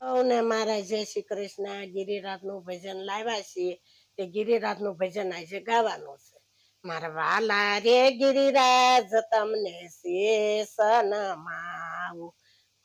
ને મારા જય શ્રી કૃષ્ણ ગિરિરાજ નું ભજન લાવ્યા છીએ તે ગિરિરાજ નું ભજન આજે ગાવાનું છે. મારા વાલા રે ગિરિરાજ તમને શેષન માવું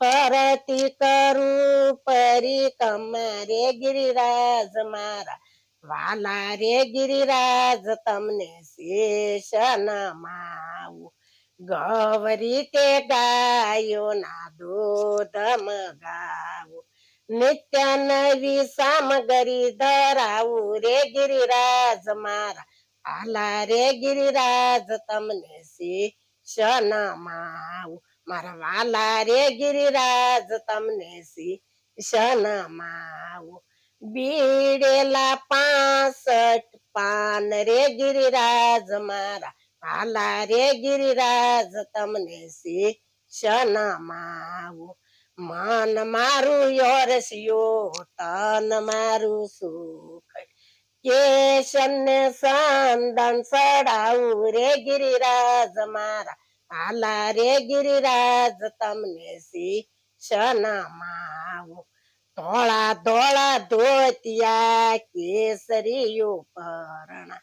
ફરતી કરું પરિક્રમા રે ગિરિરાજ મારા વાલા રે ગિરિરાજ તમને શેષન માવું ગૌરી તે ગાયો ના દૂધ મગાવું નિત્ય નવી સામગરી ધરાવું રે ગિરિરાજ મારા આલા રે ગિરિરાજ તમને શીશન માવું મારા વાલા રે ગિરિરાજ તમને શીશન માવું બીડેલા 65 પાન રે ગિરિરાજ મારા આલા રે ગિરિરાજ તમને શીશન માવું મન મારું યોરસ્યો તન મારું સુખ કેશને સંદન સડાવું રે ગિરિરાજ મારા આલા રે ગિરિરાજ તમને શીશન માવું ધોળા ધોળા ધોતિયા કેસરીયો પરણા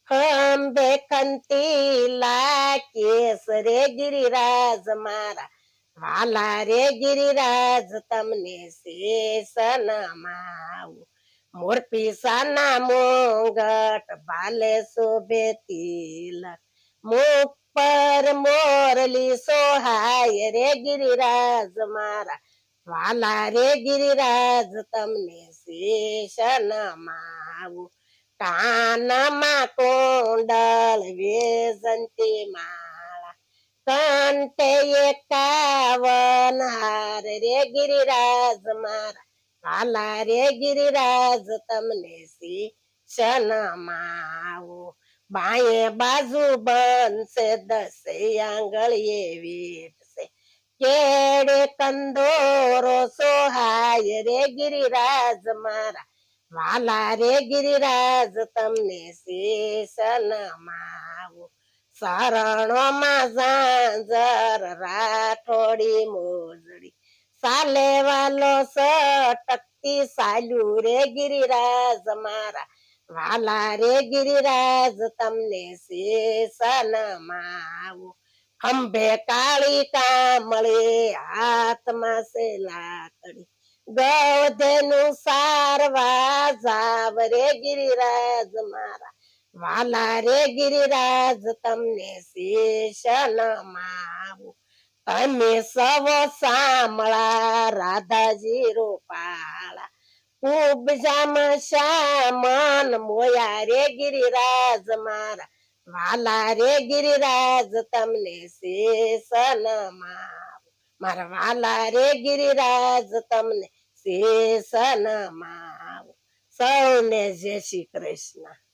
ખંભે કંતીલા કેસરે ગિરિરાજ મારા વાલા રે ગિરિરાજ તમને શેષન માવું મોરપીસાના મોંગટ ભાલે શોભે તિલક મુખ પર મોરલી સોહાય રે ગિરિરાજ મારા વાલા રે ગિરિરાજ તમને શેષન માવું કાનમાં કોંડલ વેજંતી માળા કંઠે 51 હાર રે ગિરિરાજ મારા વાલા રે ગિરિરાજ તમને શીશન માવું બાયે બાજુ બનશે 10 આંગળીએ વીટશે કેડે કંદોરો સોહાય રે ગિરિરાજ મારા વાલા રે ગિરિરાજ તમને શેષન માવું શરણોમાં ઝાંઝર રાઠોડી મોજડી સાલે વાલો સટકતી સાલ્યું રે ગિરિરાજ મારા વાલા રે ગિરિરાજ તમને શેષન માવું ખંભે કાળી કામળી હાથમાં છે લાકડી ગૌધેનું સારવા જાવ રે ગિરિરાજ મારા વાલા રે ગિરિરાજ તમને શેષન માવું તમે સવ સામળા રાધાજી રૂપાળા ઉપજામાં શ્યામન મોયા રે ગિરિરાજ મારા વાલા રે ગિરિરાજ તમને શેષન માવું મારા વાલા રે ગિરિરાજ તમને શેષન માવું સૌને જય શ્રી કૃષ્ણ.